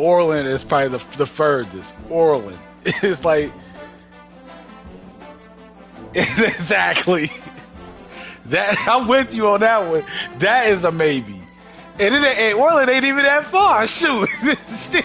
Orland is probably the furthest. Orland. It's like exactly. That I'm with you on that one. That is a maybe. And Orland ain't even that far. Shoot. Still.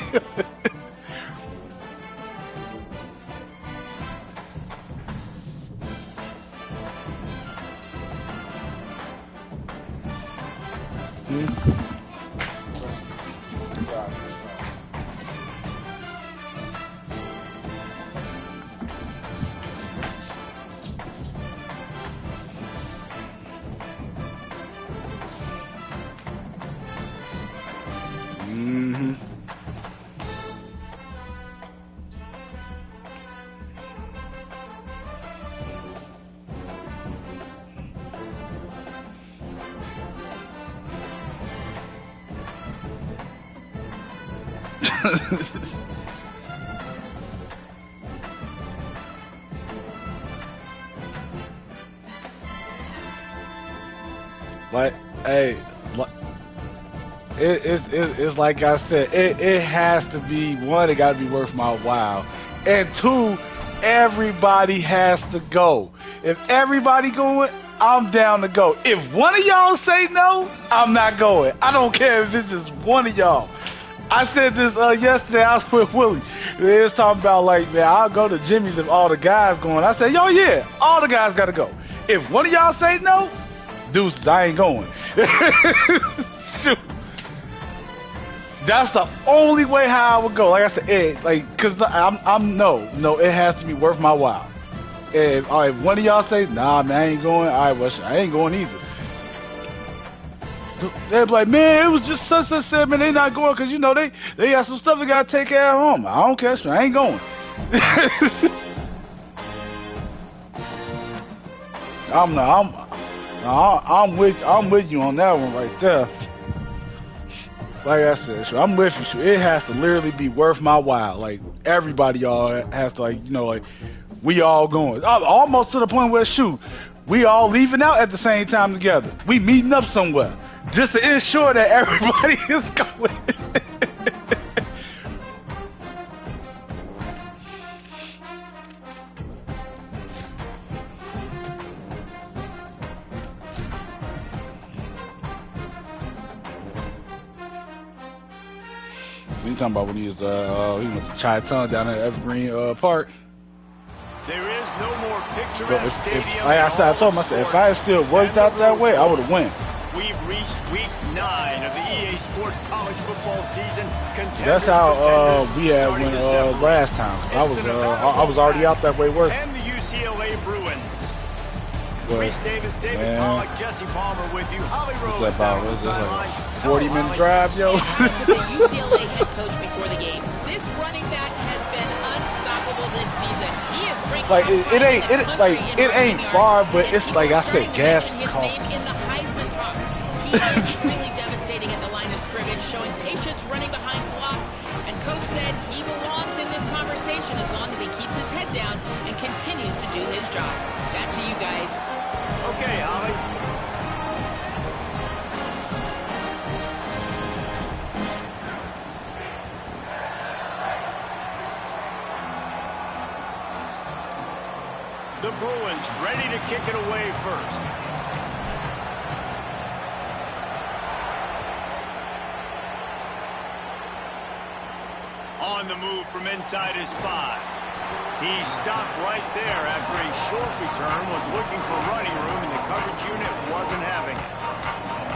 Like, hey, it's like I said, it has to be, one, it got to be worth my while, and two, everybody has to go. If everybody going, I'm down to go. If one of y'all say no, I'm not going. I don't care if it's just one of y'all. I said this yesterday. I was with Willie. They was talking about, like, man, I'll go to Jimmy's if all the guys going. I said, yo, yeah, all the guys got to go. If one of y'all say no, deuces, I ain't going. Shoot. That's the only way how I would go. Like I said, cause I'm no, it has to be worth my while. If one of y'all say, nah, man, I ain't going, all right, well, I ain't going either. They'd be like, man, it was just such said, man, they not going because, you know, they got some stuff they got to take care of home. I don't care, so I ain't going. I'm with you on that one right there. Like I said, so I'm with you. So it has to literally be worth my while. Like, everybody, y'all has to, like, you know, like, we all going. Almost to the point where, shoot, we all leaving out at the same time together. We meeting up somewhere just to ensure that everybody is going. You talking about when he went to Chi-Town down at Evergreen Park? There is no more picturesque stadium. Like I said, I told him, I said, if I had still worked out that way, I would have won. We've reached week 9 of the EA Sports college football season. That's how we had when last time. I was already out that way working. And the UCLA Bruins. Well, Reese Davis, David Pollock, Jesse Palmer with you. Holly Rose down on the sideline. 40-minute drive, yo. The UCLA head coach before the game. This running back has been unstoppable this season. He is ranked like it ain't far, but it's like I said, gas cost. In the Heisman talk. He is really devastating at the line of scrimmage, showing patience running behind blocks. And coach said he belongs in this conversation as long as he keeps his head down and continues to do his job. Back to you guys. Okay, Holly. The Bruins ready to kick it away first. On the move from inside his 5. He stopped right there after a short return, was looking for running room, and the coverage unit wasn't having it.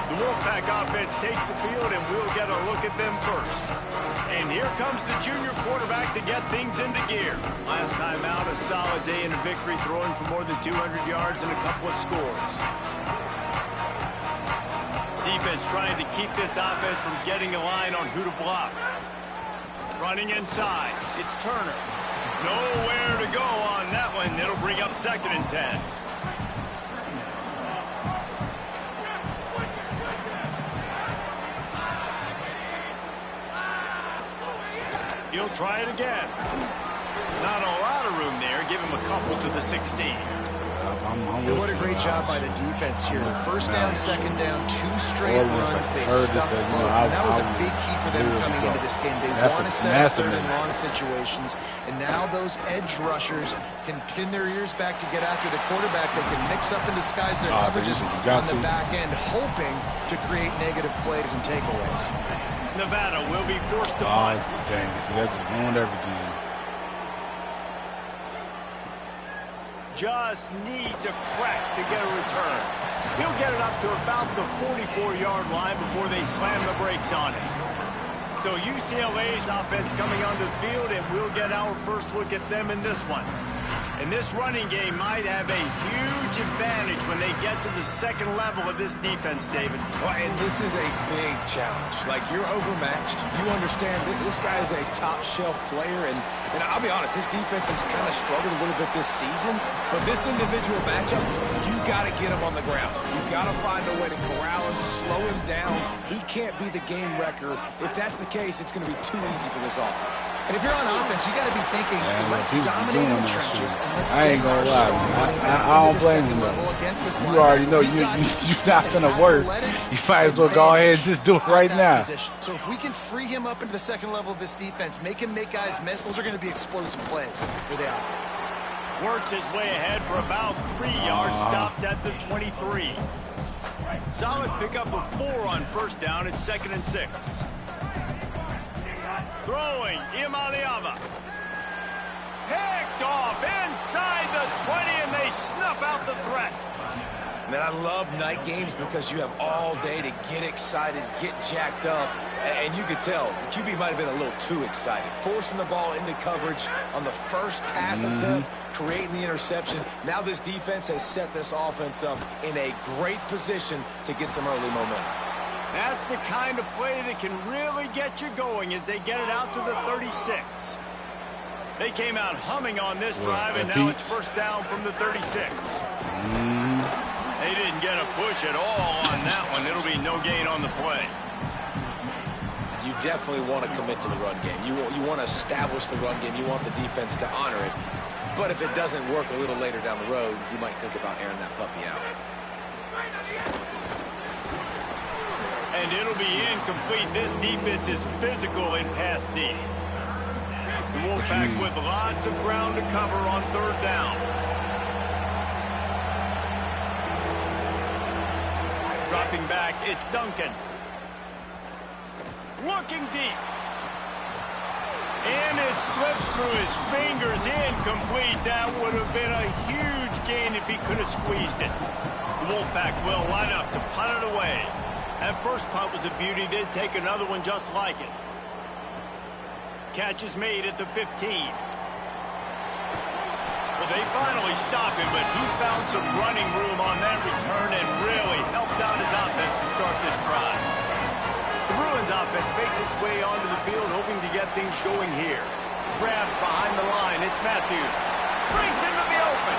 The Wolfpack offense takes the field, and we'll get a look at them first. And here comes the junior quarterback to get things into gear. Last time out, a solid day in a victory, throwing for more than 200 yards and a couple of scores. Defense trying to keep this offense from getting a line on who to block. Running inside, it's Turner. Nowhere to go on that one. It'll bring up 2nd and 10. He'll try it again. Not a lot of room there. Give him a couple to the 16. And what a great job by the defense here. First down, second down, 2 straight runs. They stuffed both. And that was a big key for them coming into this game. They want to set up third and long situations. And now those edge rushers can pin their ears back to get after the quarterback. They can mix up and disguise their coverages on the back end, hoping to create negative plays and takeaways. Nevada will be forced to punt. Dang, that just ruined everything. Just needs a crack to get a return. He'll get it up to about the 44-yard line before they slam the brakes on it. So UCLA's offense coming onto the field, and we'll get our first look at them in this one. And this running game might have a huge advantage when they get to the second level of this defense, David. Well, and this is a big challenge. Like, you're overmatched. You understand that this guy is a top-shelf player, and I'll be honest, this defense has kind of struggled a little bit this season. But this individual matchup, you got to get him on the ground. You got to find a way to corral him, slow him down. He can't be the game wrecker. If that's the case, it's going to be too easy for this offense. And if you're on offense, you got to be thinking, let's dominate in the trenches, and let's I ain't gonna lie, I don't blame you though. You already know you're not gonna work. You might as well go ahead and just do it right now. So if we can free him up into the second level of this defense, make him make guys miss, those are going to be explosive plays for the offense. Works his way ahead for about 3 yards, stopped at the 23. Solid pickup of 4 on first down. It's 2nd and 6. Throwing, Imaliava. Picked off inside the 20, and they snuff out the threat. Man, I love night games because you have all day to get excited, get jacked up, and you could tell the QB might have been a little too excited. Forcing the ball into coverage on the first pass attempt, creating the interception. Now this defense has set this offense up in a great position to get some early momentum. That's the kind of play that can really get you going as they get it out to the 36. They came out humming on this drive, and now it's first down from the 36. They didn't get a push at all on that one. It'll be no gain on the play. You definitely want to commit to the run game. You want to establish the run game. You want the defense to honor it. But if it doesn't work a little later down the road, you might think about airing that puppy out. And it'll be incomplete. This defense is physical in pass D. The Wolfpack with lots of ground to cover on third down. Dropping back, it's Duncan. Looking deep. And it slips through his fingers, incomplete. That would have been a huge gain if he could have squeezed it. The Wolfpack will line up to punt it away. That first punt was a beauty. They'd take another one just like it. Catch is made at the 15. Well, they finally stop him, but he found some running room on that return and really helps out his offense to start this drive. The Bruins offense makes its way onto the field, hoping to get things going here. Grabbed behind the line. It's Matthews. Brings him to the open.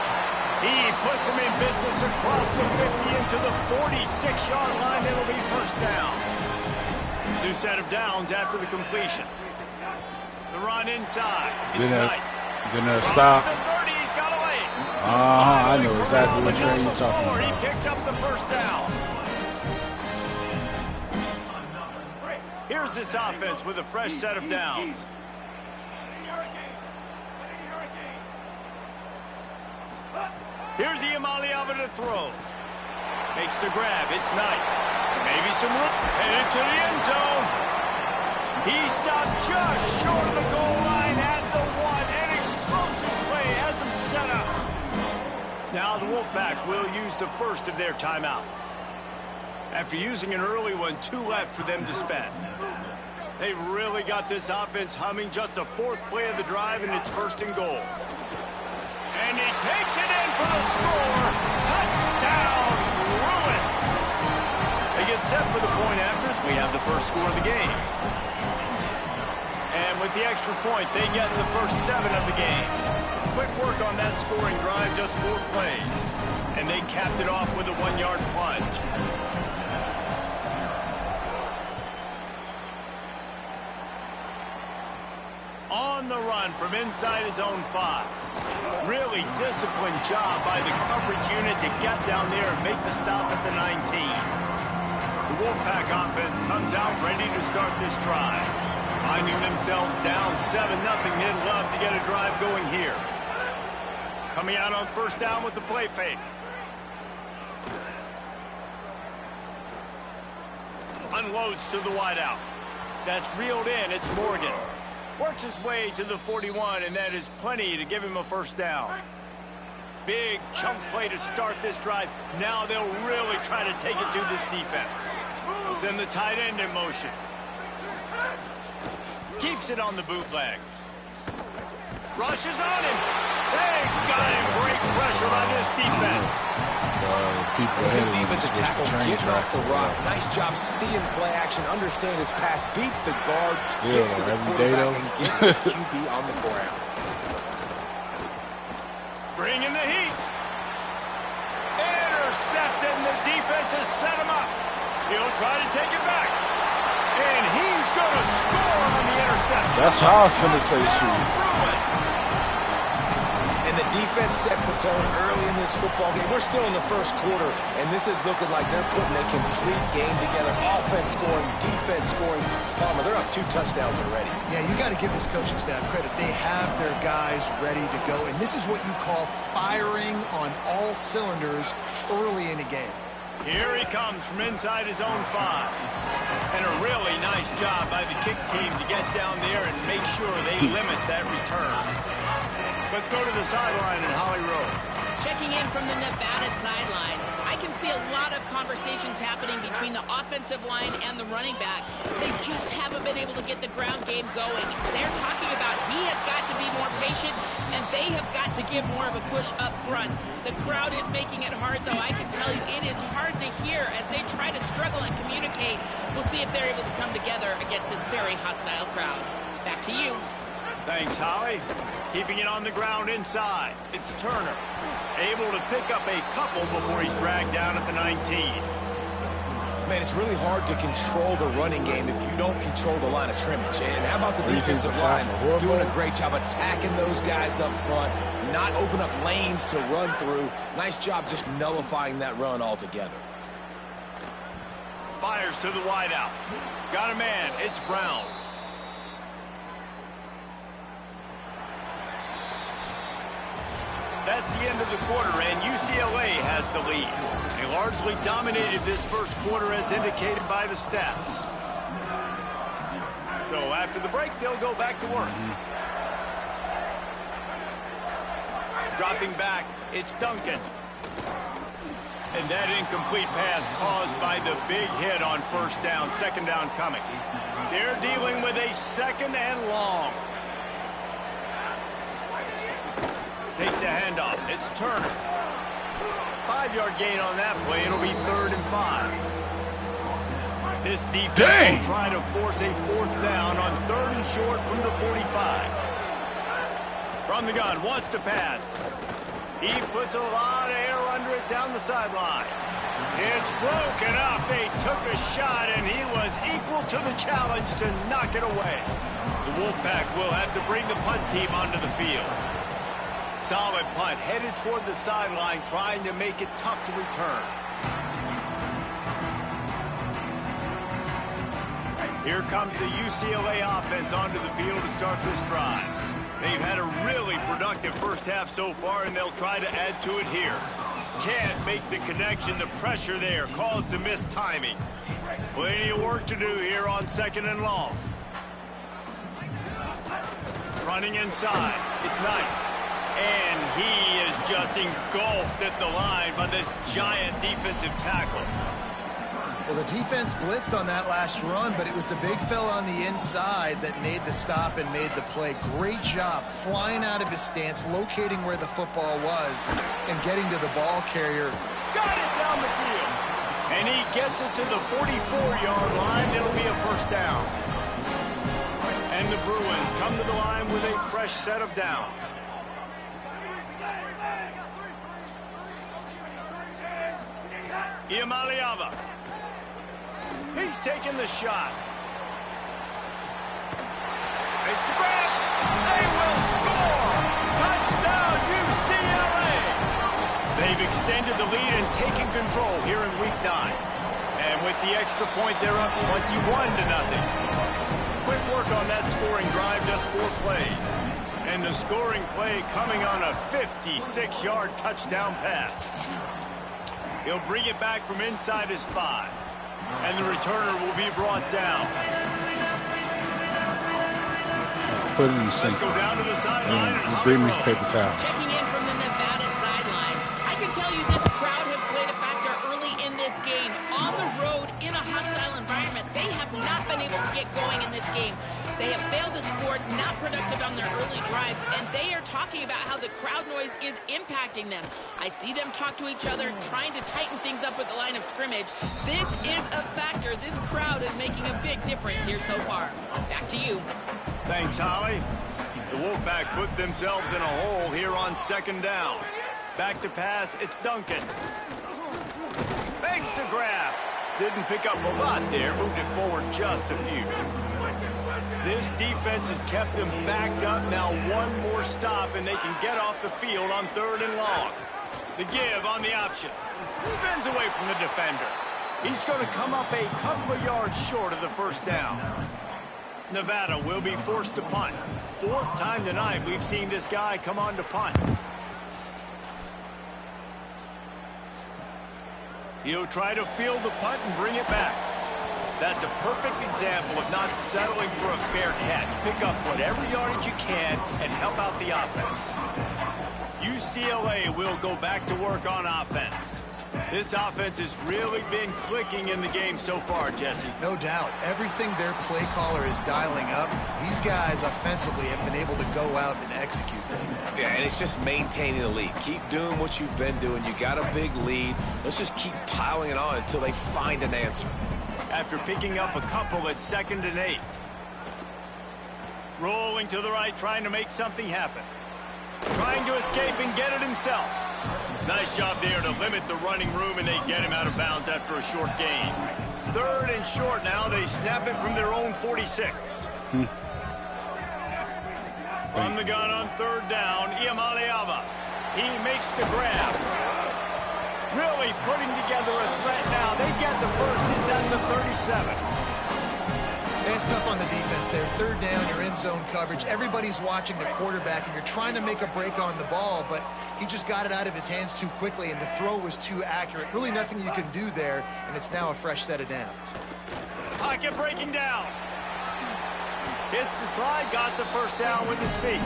He puts him in business across the 50 into the 46-yard line. It'll be first down. New set of downs after the completion. The run inside. It's Knight. Gonna stop. The 30, he's got away. I know exactly what you're talking about. He picks up the first down. Here's this offense with a fresh set of downs. Here's Imaliava to throw. Makes the grab. It's Knight. Maybe some room. Headed to the end zone. He stopped just short of the goal line at the 1. An explosive play has him set up. Now the Wolfpack will use the first of their timeouts. After using an early one, 2 left for them to spend. They've really got this offense humming. Just the 4th play of the drive, and it's first and goal. And he takes it in for the score. Touchdown, Bruins. They get set for the point after as we have the first score of the game. And with the extra point, they get the first 7 of the game. Quick work on that scoring drive, just 4 plays. And they capped it off with a 1-yard plunge. On the run from inside his own 5. Really disciplined job by the coverage unit to get down there and make the stop at the 19. The Wolfpack offense comes out ready to start this drive. Finding themselves down 7-0, they'd love to get a drive going here. Coming out on first down with the play fake. Unloads to the wideout. That's reeled in. It's Morgan. Works his way to the 41, and that is plenty to give him a first down. Big chunk play to start this drive. Now they'll really try to take it to this defense. We'll send the tight end in motion. Keeps it on the bootleg. Rushes on him. They got him. Great pressure on this defense. Good defensive tackle getting off the rock. Nice job seeing play action, understand his pass, beats the guard, gets to the quarterback, and gets the QB on the ground. Bringing the heat. Intercepted, and the defense has set him up. He'll try to take it back. And he's going to score on the interception. That's how I was going to say too. And the defense sets the tone early in this football game. We're still in the first quarter, and this is looking like they're putting a complete game together. Offense scoring, defense scoring. Palmer, they're up 2 touchdowns already. Yeah, you got to give this coaching staff credit. They have their guys ready to go, and this is what you call firing on all cylinders early in a game. Here he comes from inside his own 5. And a really nice job by the kick team to get down there and make sure they limit that return. Let's go to the sideline in Holly Rowe. Checking in from the Nevada sideline, I can see a lot of conversations happening between the offensive line and the running back. They just haven't been able to get the ground game going. They're talking about he has got to be more patient, and they have got to give more of a push up front. The crowd is making it hard, though. I can tell you it is hard to hear as they try to struggle and communicate. We'll see if they're able to come together against this very hostile crowd. Back to you. Thanks, Holly. Keeping it on the ground inside. It's Turner. Able to pick up a couple before he's dragged down at the 19. Man, it's really hard to control the running game if you don't control the line of scrimmage. And how about the defensive line doing a great job attacking those guys up front, not open up lanes to run through. Nice job just nullifying that run altogether. Fires to the wideout. Got a man. It's Brown. That's the end of the quarter, and UCLA has the lead. They largely dominated this first quarter as indicated by the stats. So after the break, they'll go back to work. Dropping back, it's Duncan. And that incomplete pass caused by the big hit on first down, second down coming. They're dealing with a second and long. Takes the handoff. It's Turner. 5-yard gain on that play. It'll be 3rd and 5. This defense will try to force a 4th down on 3rd and short from the 45. From the gun, wants to pass. He puts a lot of air under it down the sideline. It's broken up. They took a shot, and he was equal to the challenge to knock it away. The Wolfpack will have to bring the punt team onto the field. Solid punt, headed toward the sideline, trying to make it tough to return. Here comes the UCLA offense onto the field to start this drive. They've had a really productive first half so far, and they'll try to add to it here. Can't make the connection. The pressure there caused the missed timing. Plenty of work to do here on 2nd and long. Running inside. It's Knight. And he is just engulfed at the line by this giant defensive tackle. Well, the defense blitzed on that last run, but it was the big fella on the inside that made the stop and made the play. Great job flying out of his stance, locating where the football was, and getting to the ball carrier. Got it down the field. And he gets it to the 44-yard line. It'll be a first down. And the Bruins come to the line with a fresh set of downs. Iamaleava. He's taking the shot. It's the grab. extended the lead and taken control here in Week 9. And with the extra point, they're up 21-0. Quick work on that scoring drive, just 4 plays. And the scoring play coming on a 56-yard touchdown pass. He'll bring it back from inside his 5. And the returner will be brought down. Let's go down to the sideline and bring me paper towel. Checking in from the Nevada sideline. I can tell you this crowd has played a factor early in this game. On the road, in a hostile environment, they have not been able to get going in this game. They have failed to score, not productive on their early drives, and they are talking about how the crowd noise is impacting them. I see them talk to each other, trying to tighten things up at the line of scrimmage. This is a factor. This crowd is making a big difference here so far. Back to you. Thanks, Holly. The Wolfpack put themselves in a hole here on 2nd down. Back to pass, it's Duncan. Makes the grab. Didn't pick up a lot there, moved it forward just a few. This defense has kept them backed up. Now one more stop and they can get off the field on 3rd and long. The give on the option. Spins away from the defender. He's going to come up a couple of yards short of the 1st down. Nevada will be forced to punt. 4th time tonight we've seen this guy come on to punt. He'll try to field the punt and bring it back. That's a perfect example of not settling for a fair catch. Pick up whatever yardage you can and help out the offense. UCLA will go back to work on offense. This offense has really been clicking in the game so far, Jesse. No doubt. Everything their play caller is dialing up, these guys offensively have been able to go out and execute them. Yeah, and it's just maintaining the lead. Keep doing what you've been doing. You got a big lead. Let's just keep piling it on until they find an answer. After picking up a couple at 2nd and 8. Rolling to the right, trying to make something happen. Trying to escape and get it himself. Nice job there to limit the running room, and they get him out of bounds after a short gain. 3rd and short now. They snap it from their own 46. From the gun on 3rd down, Iamaleava. He makes the grab. Really putting together a threat now. They get the first. It's at the 37. It's tough on the defense there. 3rd down, you're in zone coverage. Everybody's watching the quarterback, and you're trying to make a break on the ball, but he just got it out of his hands too quickly, and the throw was too accurate. Really nothing you can do there, and it's now a fresh set of downs. Pocket breaking down. Hits the slide, got the 1st down with his feet.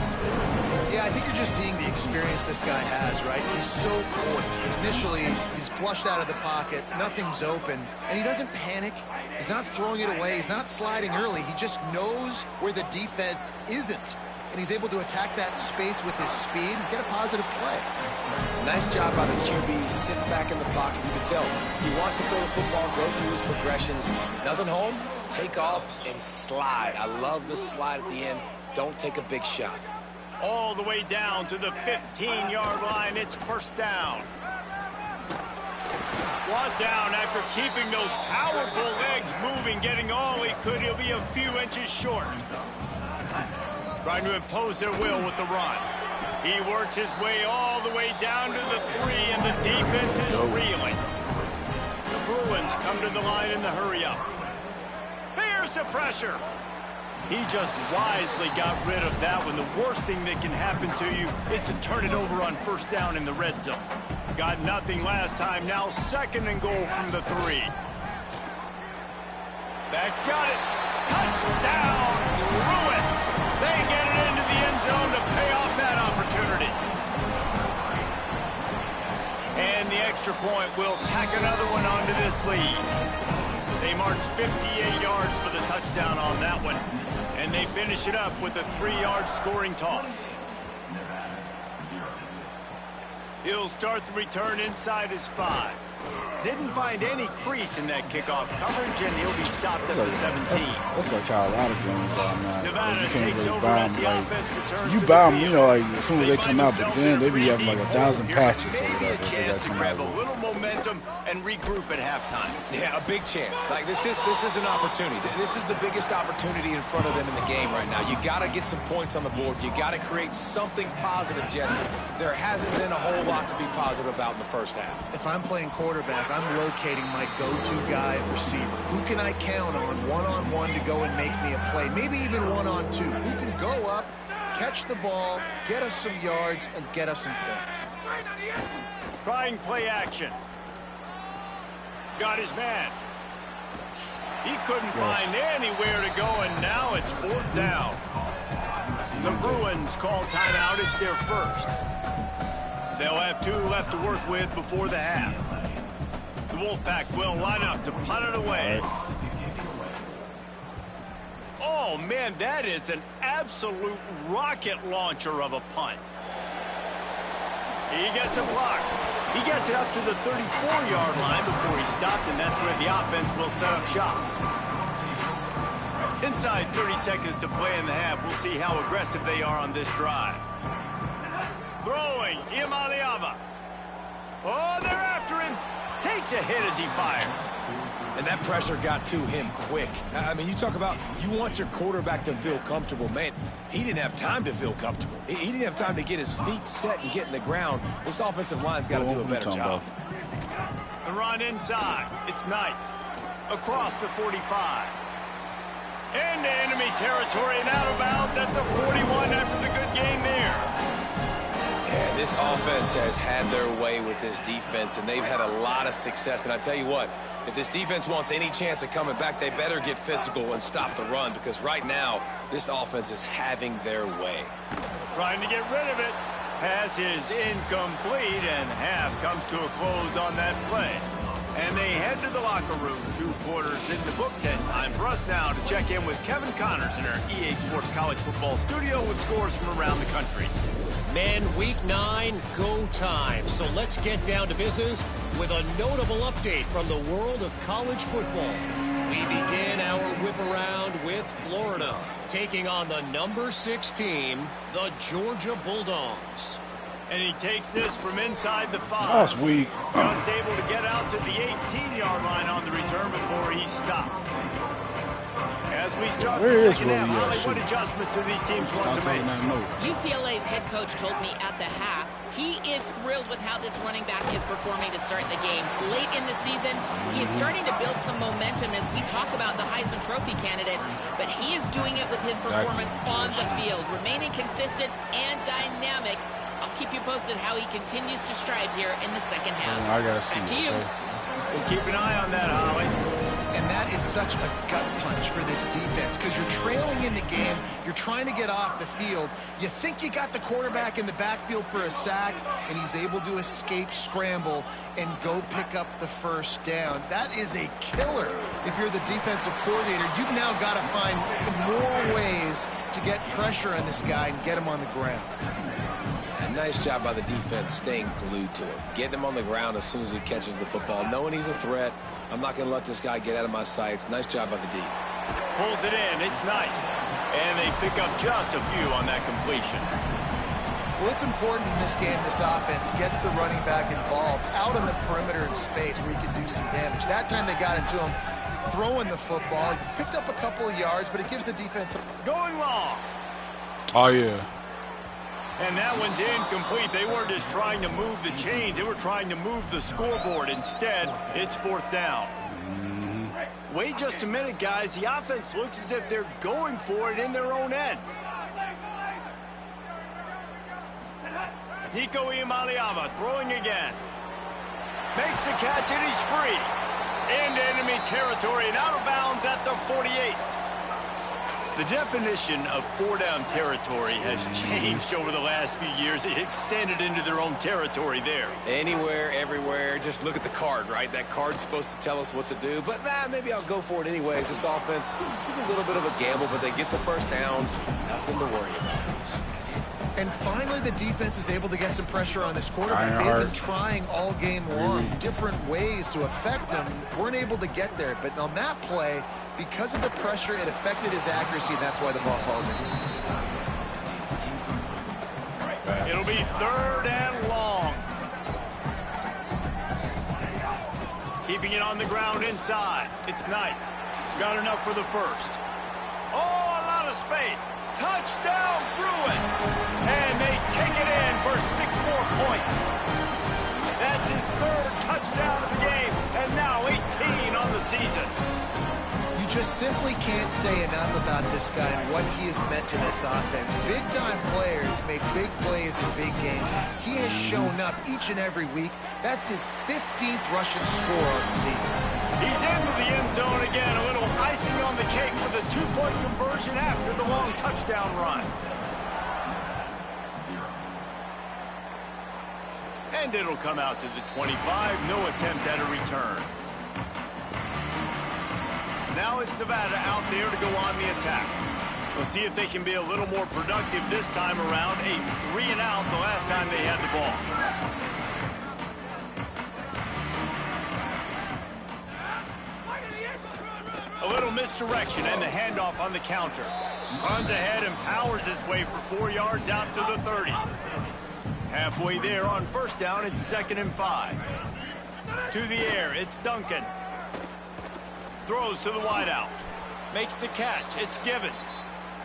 Yeah, I think you're just seeing the experience this guy has, right? He's so poised. Initially, he's flushed out of the pocket, nothing's open, and he doesn't panic. He's not throwing it away. He's not sliding early. He just knows where the defense isn't, and he's able to attack that space with his speed and get a positive play. Nice job by the QB. Sit back in the pocket. You can tell he wants to throw the football, go through his progressions. Nothing home, take off, and slide. I love the slide at the end. Don't take a big shot. All the way down to the 15-yard line. It's 1st down. Brought down after keeping those powerful legs moving, getting all he could. He'll be a few inches short. Trying to impose their will with the run. He works his way all the way down to the 3, and the defense is reeling. The Bruins come to the line in the hurry-up. Here's the pressure. He just wisely got rid of that one. The worst thing that can happen to you is to turn it over on 1st down in the red zone. Got nothing last time. Now 2nd and goal from the 3. Back's got it. Touchdown, Bruins. They get it into the end zone to pay off that opportunity. And the extra point will tack another one onto this lead. They march 58 yards for the touchdown on that one. And they finish it up with a 3-yard scoring toss. He'll start the return inside his 5. Didn't find any crease in that kickoff coverage, and he'll be stopped at the 17. That's like how a lot of games are now. Nevada takes over as the offense returns. You buy them, you know, like as soon as they come out, but then they be having like 1,000 patches. Maybe a chance chance to grab a little momentum and regroup at halftime. Yeah, a big chance. Like this is an opportunity. This is the biggest opportunity in front of them in the game right now. You got to get some points on the board. You got to create something positive, Jesse. There hasn't been a whole lot to be positive about in the first half. If I'm playing quarterback, I'm locating my go-to guy at receiver. Who can I count on one-on-one to go and make me a play? Maybe even one-on-two. Who can go up, catch the ball, get us some yards, and get us some points? Trying play action. Got his man. He couldn't find anywhere to go, and now it's 4th down. The Bruins call timeout. It's their first. They'll have 2 left to work with before the half. The Wolfpack will line up to punt it away. Oh, man, that is an absolute rocket launcher of a punt. He gets a block. He gets it up to the 34-yard line before he stopped, and that's where the offense will set up shop. Inside 30 seconds to play in the half. We'll see how aggressive they are on this drive. Throwing, Imaliava. Oh, they're after him. Takes a hit as he fires. And that pressure got to him quick. I mean, you talk about you want your quarterback to feel comfortable. Man, he didn't have time to feel comfortable. He didn't have time to get his feet set and get in the ground. This offensive line's got to do a better job. The run inside. It's Knight. Across the 45. Into enemy territory and out of bounds at the 41 after the good game there. Yeah, this offense has had their way with this defense, and they've had a lot of success. And I tell you what, if this defense wants any chance of coming back, they better get physical and stop the run, because right now, this offense is having their way. Trying to get rid of it. Pass is incomplete, and half comes to a close on that play. And they head to the locker room. 2 quarters in the book. 10 time for us now to check in with Kevin Connors in our EA Sports College Football studio with scores from around the country. Men, week 9, go time. So let's get down to business with a notable update from the world of college football. We begin our whip around with Florida, taking on the number 6 team, the Georgia Bulldogs. And he takes this from inside the 5. That's weak. Just able to get out to the 18-yard line on the return before he stopped. As we start the second half, Holly, what adjustments do these teams want to make? UCLA's head coach told me at the half he is thrilled with how this running back is performing to start the game. Late in the season, he is starting to build some momentum as we talk about the Heisman Trophy candidates, but he is doing it with his performance on the field, remaining consistent and dynamic. I'll keep you posted how he continues to strive here in the second half. Back to you. We'll keep an eye on that, Holly. And that is such a gut punch for this defense, because you're trailing in the game, you're trying to get off the field, you think you got the quarterback in the backfield for a sack, and he's able to escape, scramble, and go pick up the first down. That is a killer. If you're the defensive coordinator, you've now got to find more ways to get pressure on this guy and get him on the ground. Nice job by the defense staying glued to him, getting him on the ground as soon as he catches the football, knowing he's a threat. I'm not going to let this guy get out of my sights. Nice job by the D. Pulls it in. It's Knight. And they pick up just a few on that completion. Well, it's important in this game, this offense gets the running back involved out on the perimeter in space where he can do some damage. That time they got into him throwing the football. He picked up a couple of yards, but it gives the defense some... Going long. Oh, yeah. And that one's incomplete. They weren't just trying to move the chains. They were trying to move the scoreboard. Instead, it's 4th down. Wait just a minute, guys. The offense looks as if they're going for it in their own end. Nico Iamaleava throwing again. Makes the catch, and he's free. Into enemy territory and out of bounds at the 48. The definition of 4-down territory has changed over the last few years. It extended into their own territory there. Anywhere, everywhere. Just look at the card, right? That card's supposed to tell us what to do. But, maybe I'll go for it anyways. This offense took a little bit of a gamble, but they get the first down. Nothing to worry about. And finally, the defense is able to get some pressure on this quarterback. They've been trying all game long, different ways to affect him. Weren't able to get there. But on that play, because of the pressure, it affected his accuracy, and that's why the ball falls in. It'll be 3rd and long. Keeping it on the ground inside. It's Knight. Got enough for the first. Oh, a lot of space. Touchdown, Bruins. And they take it in for 6 more points. That's his 3rd touchdown of the game, and now 18 on the season. You just simply can't say enough about this guy and what he has meant to this offense. Big-time players make big plays in big games. He has shown up each and every week. That's his 15th rushing score on the season. He's into the end zone again. A little icing on the cake with a 2-point conversion after the long touchdown run. And it'll come out to the 25. No attempt at a return. Now it's Nevada out there to go on the attack. We'll see if they can be a little more productive this time around. A 3-and-out the last time they had the ball. A little misdirection and the handoff on the counter. Runs ahead and powers his way for 4 yards out to the 30. Halfway there on first down, it's 2nd and 5. To the air, it's Duncan. Throws to the wideout. Makes the catch. It's Givens.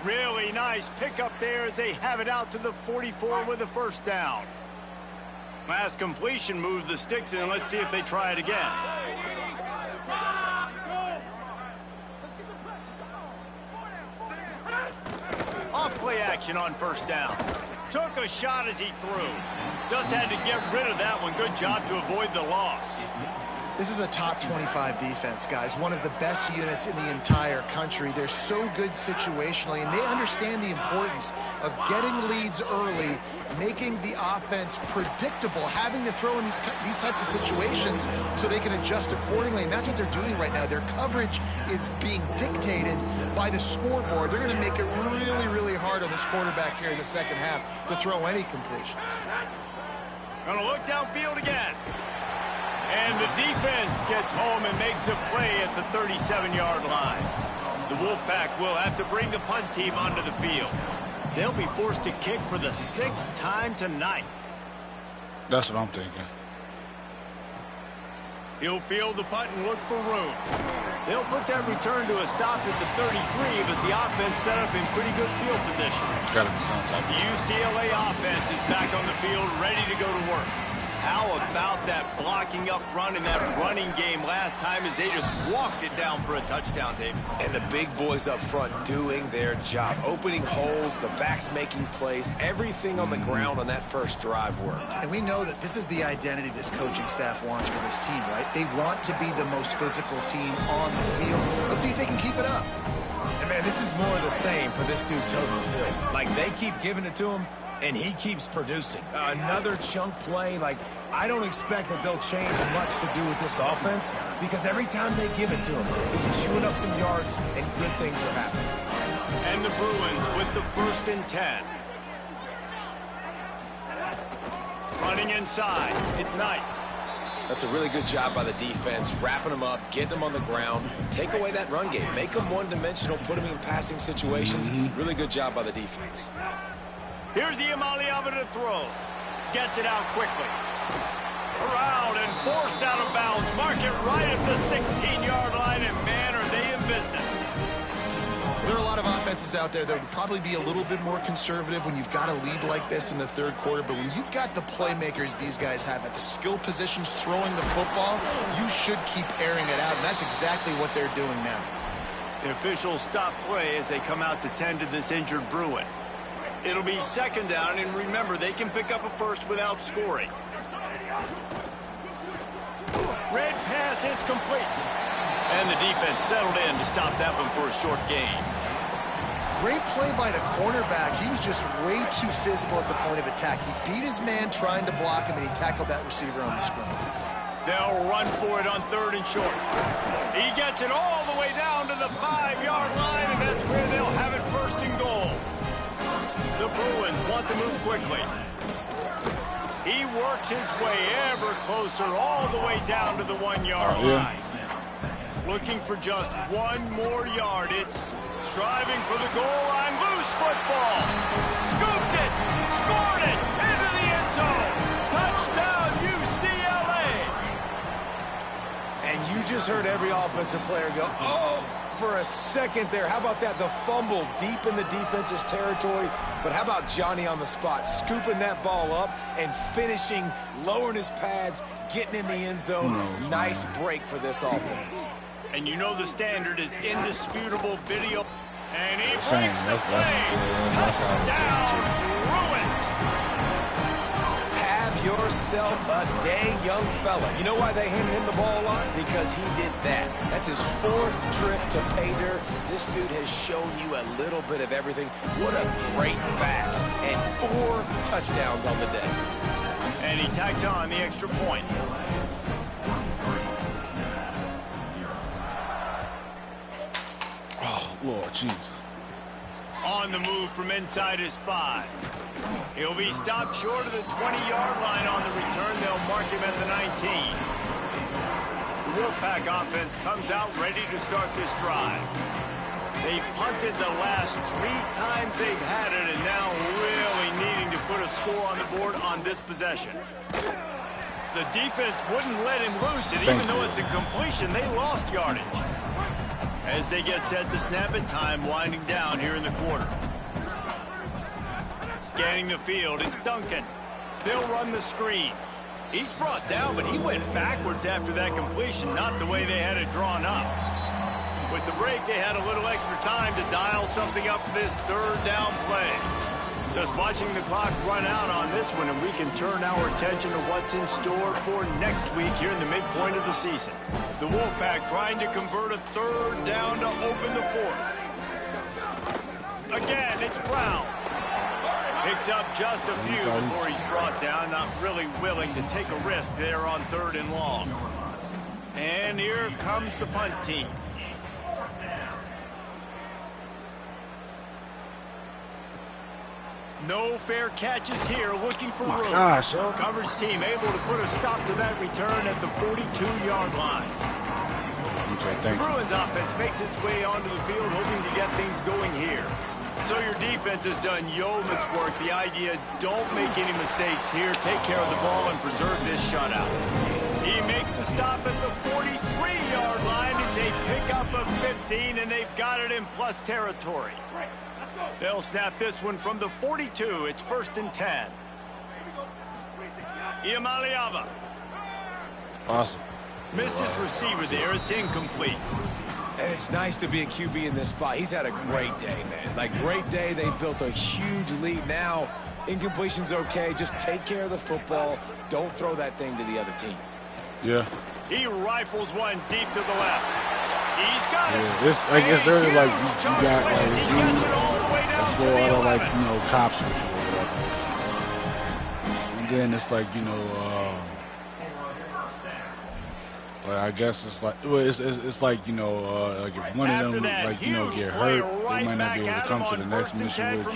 Really nice pickup there as they have it out to the 44 with a first down. Last completion moved the sticks in. Let's see if they try it again. Off play action on first down. Took a shot as he threw. Just had to get rid of that one. Good job to avoid the loss. This is a top 25 defense, guys. One of the best units in the entire country. They're so good situationally, and they understand the importance of getting leads early, making the offense predictable, having to throw in these types of situations so they can adjust accordingly, and that's what they're doing right now. Their coverage is being dictated by the scoreboard. They're going to make it really, really hard on this quarterback here in the second half to throw any completions. Gonna look downfield again. And the defense gets home and makes a play at the 37-yard line. The Wolfpack will have to bring the punt team onto the field. They'll be forced to kick for the 6th time tonight. That's what I'm thinking. He'll field the punt and look for room. They'll put that return to a stop at the 33, but the offense set up in pretty good field position. Gotta be some type of UCLA offense is back on the field, ready to go to work. How about that blocking up front in that running game last time as they just walked it down for a touchdown, David? And the big boys up front doing their job. Opening holes, the backs making plays, everything on the ground on that first drive worked. And we know that this is the identity this coaching staff wants for this team, right? They want to be the most physical team on the field. Let's see if they can keep it up. And man, this is more of the same for this dude, Total Hill. Like, they keep giving it to him, and he keeps producing. Another chunk play, like, I don't expect that they'll change much to do with this offense because every time they give it to him, he's chewing up some yards and good things are happening. And the Bruins with the 1st and 10. Running inside, it's Knight. That's a really good job by the defense, wrapping them up, getting them on the ground, take away that run game, make them one-dimensional, put them in passing situations. Really good job by the defense. Here's the Iamaleava to throw. Gets it out quickly. Around and forced out of bounds. Mark it right at the 16-yard line, and man, are they in business. There are a lot of offenses out there that would probably be a little bit more conservative when you've got a lead like this in the 3rd quarter, but when you've got the playmakers these guys have at the skill positions throwing the football, you should keep airing it out, and that's exactly what they're doing now. The officials stop play as they come out to tend to this injured Bruin. It'll be 2nd down, and remember, they can pick up a first without scoring. Red pass, it's complete. And the defense settled in to stop that one for a short gain. Great play by the cornerback. He was just way too physical at the point of attack. He beat his man trying to block him, and he tackled that receiver on the screen. They'll run for it on 3rd and short. He gets it all the way down to the 5-yard line, and that's where they'll have it 1st and goal. The Bruins want to move quickly. He works his way ever closer all the way down to the 1-yard line. Looking for just 1 more yard. It's striving for the goal line. Loose football. Scooped it. Scored it. Into the end zone. Touchdown, UCLA. And just heard every offensive player go, oh, for a second there. How about that? The fumble deep in the defense's territory. But how about Johnny on the spot, scooping that ball up and finishing, lowering his pads, getting in the end zone. Nice break for this offense. And you know the standard is indisputable video. And he breaks the play. Touchdown, Bruins. Have yourself a day, young fella. You know why they handed him the ball a lot? Because he did that. That's his 4th trip to pay dirt. This dude has shown you a little bit of everything. What a great back. And 4 touchdowns on the day. And he tacked on the extra point. Oh, Lord, jeez. On the move from inside his 5. He'll be stopped short of the 20-yard line on the return. They'll mark him at the 19. The Wolfpack offense comes out ready to start this drive. They've punted the last 3 times they've had it, and now really needing to put a score on the board on this possession. The defense wouldn't let him loose, and even though it's a completion, they lost yardage. As they get set to snap it, time winding down here in the quarter. Scanning the field, it's Duncan. They'll run the screen. He's brought down, but he went backwards after that completion, not the way they had it drawn up. With the break, they had a little extra time to dial something up for this 3rd down play. Just watching the clock run out on this one, and we can turn our attention to what's in store for next week here in the midpoint of the season. The Wolfpack trying to convert a 3rd down to open the 4th. Again, it's Brown. Picks up just a few before he's brought down, not really willing to take a risk there on 3rd and long. And here comes the punt team. No fair catches here, looking for room. Coverage team able to put a stop to that return at the 42-yard line. The Bruins offense makes its way onto the field, hoping to get things going here. So your defense has done yeoman's work. The idea, don't make any mistakes here. Take care of the ball and preserve this shutout. He makes the stop at the 43-yard line. It's a pickup of 15, and they've got it in plus territory. They'll snap this one from the 42. It's 1st and 10. Iamaleava. Awesome. Missed his receiver there. It's incomplete. And it's nice to be a QB in this spot. He's had a great day, man. Like, great day. They've built a huge lead. Now, incompletion's okay. Just take care of the football. Don't throw that thing to the other team. Yeah. He rifles one deep to the left. He's got it. It's like, it's very like you got like he gets it all the way down to the 11. Like, you know, cops and then it's like, you know, but I guess it's like, well, it's like, you know, like if one of them, like, you know, get hurt, they might not be able to come to the next mission with you.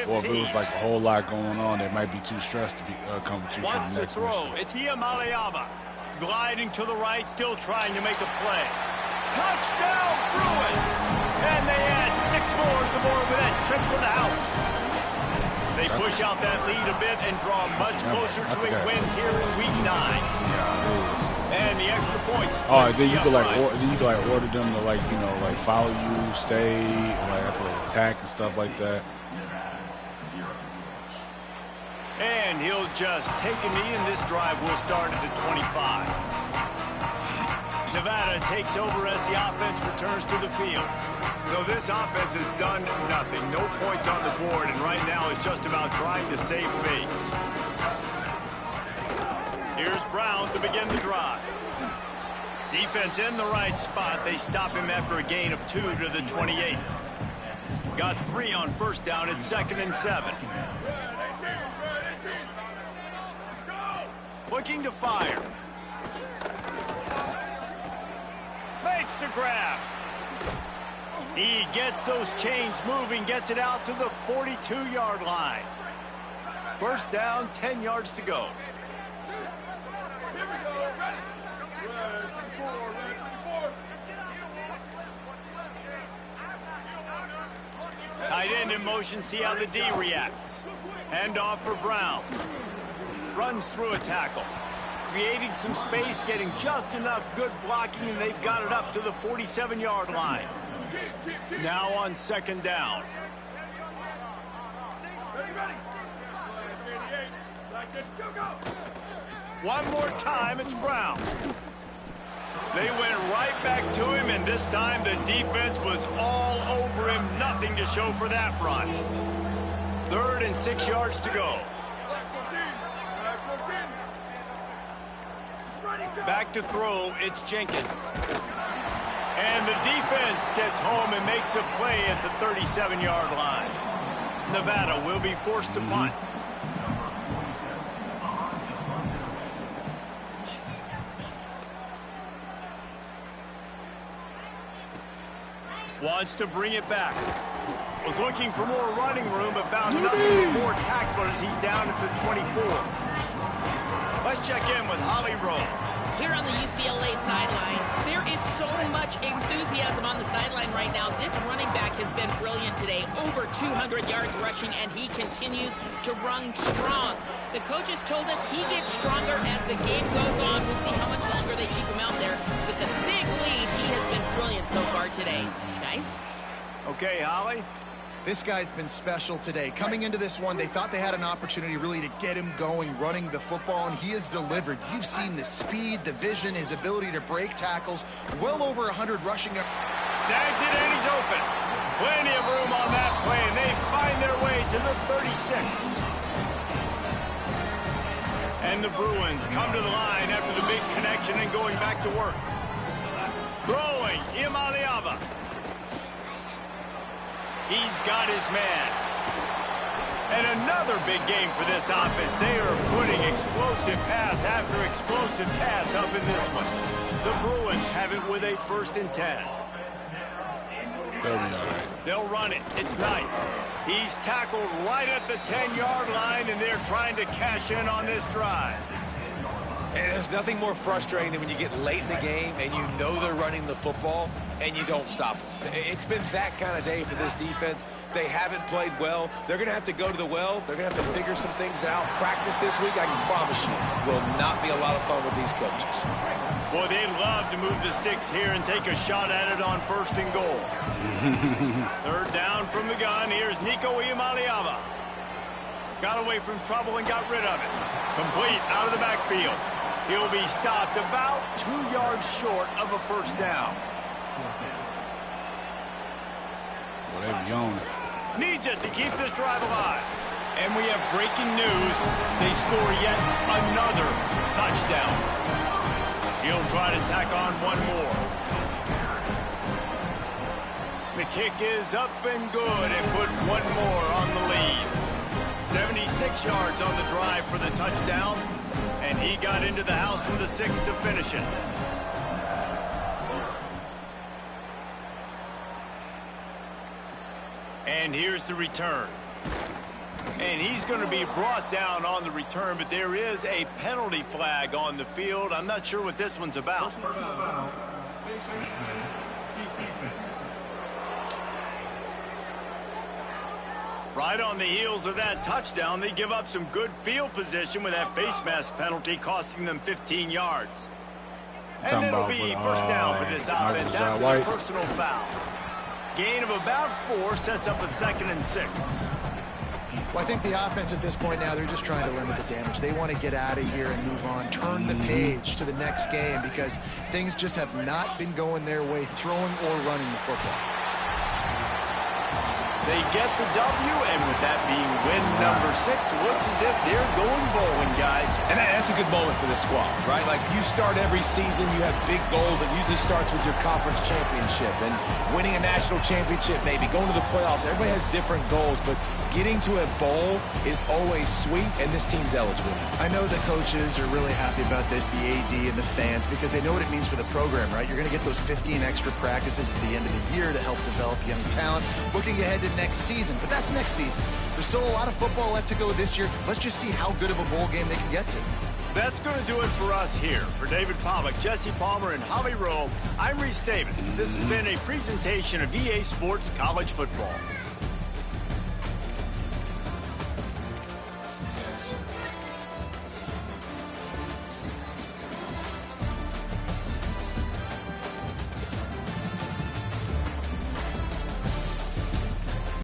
Or if it was like a whole lot going on, they might be too stressed to be coming to you for the next mission. It's Iamaleava gliding to the right, still trying to make a play. Touchdown, Bruins! And they add 6 more to the board with that trip to the house. They push out that lead a bit and draw much closer to a win here in Week 9. And the extra points. Oh, then you could like order them to, like, you know, like follow you, stay, like after like attack and stuff like that. And he'll just take a knee, and this drive will start at the 25. Nevada takes over as the offense returns to the field. So this offense has done nothing. No points on the board, and right now it's just about trying to save face. Here's Brown to begin the drive. Defense in the right spot. They stop him after a gain of 2 to the 28. Got 3 on 1st down. It's 2nd and 7. Looking to fire. Makes the grab. He gets those chains moving, gets it out to the 42-yard line. 1st down, 10 yards to go. Tight end in motion, see how the D reacts. Hand off for Brown. Runs through a tackle. creating some space, getting just enough good blocking, and they've got it up to the 47-yard line. Now on second down. One more time, it's Brown. They went right back to him, and this time the defense was all over him. Nothing to show for that run. 3rd and 6 yards to go. Back to throw, it's Jenkins. And the defense gets home and makes a play at the 37-yard line. Nevada will be forced to punt. Wants to bring it back. Was looking for more running room, but found nothing but more tacklers. He's down at the 24. Let's check in with Holly Rowe. Here on the UCLA sideline, there is so much enthusiasm on the sideline right now. This running back has been brilliant today. Over 200 yards rushing, and he continues to run strong. The coaches told us he gets stronger as the game goes on. We'll see how much longer they keep him out there. With the big lead, he has been brilliant so far today. Guys? Okay, Holly. This guy's been special today. Coming into this one, they thought they had an opportunity really to get him going, running the football, and he has delivered. You've seen the speed, the vision, his ability to break tackles. Well over 100 rushing. Snags it, and he's open. Plenty of room on that play, and they find their way to the 36. And the Bruins come to the line after the big connection and going back to work. Throwing, Imaliava. He's got his man. And another big game for this offense. They are putting explosive pass after explosive pass up in this one. The Bruins have it with a 1st and 10. They'll run it. It's Knight. He's tackled right at the 10-yard line, and they're trying to cash in on this drive. And there's nothing more frustrating than when you get late in the game and you know they're running the football and you don't stop them. It's been that kind of day for this defense. They haven't played well. They're going to have to go to the well. They're going to have to figure some things out. Practice this week, I can promise you, will not be a lot of fun with these coaches. Boy, they'd love to move the sticks here and take a shot at it on 1st and goal. 3rd down from the gun. Here's Nico Iamaleava. Got away from trouble and got rid of it. Complete out of the backfield. He'll be stopped about 2 yards short of a 1st down. Needs it to keep this drive alive. And we have breaking news. They score yet another touchdown. He'll try to tack on one more. The kick is up and good and put one more on the lead. 76 yards on the drive for the touchdown. And he got into the house from the 6 to finish it. And here's the return. And he's going to be brought down on the return, but there is a penalty flag on the field. I'm not sure what this one's about. Right on the heels of that touchdown, they give up some good field position with that face mask penalty costing them 15 yards. And it'll be 1st down for this offense after the personal foul. Gain of about 4 sets up a 2nd and 6. Well, I think the offense at this point now, they're just trying to limit the damage. They want to get out of here and move on, turn the page to the next game because things just have not been going their way, throwing or running the football. They get the W, and with that being win number 6, looks as if they're going bowling, guys. And that's a good moment for the squad, right? Like, you start every season, you have big goals. It usually starts with your conference championship and winning a national championship, maybe going to the playoffs. Everybody has different goals, but getting to a bowl is always sweet, and this team's eligible. I know the coaches are really happy about this, the AD and the fans, because they know what it means for the program, right? You're going to get those 15 extra practices at the end of the year to help develop young talent. Looking ahead to next season, but that's next season. There's still a lot of football left to go this year. Let's just see how good of a bowl game they can get to. That's going to do it for us here. For David Pollack, Jesse Palmer, and Holly Rowe, I'm Reese Davis. This has been a presentation of EA Sports College Football.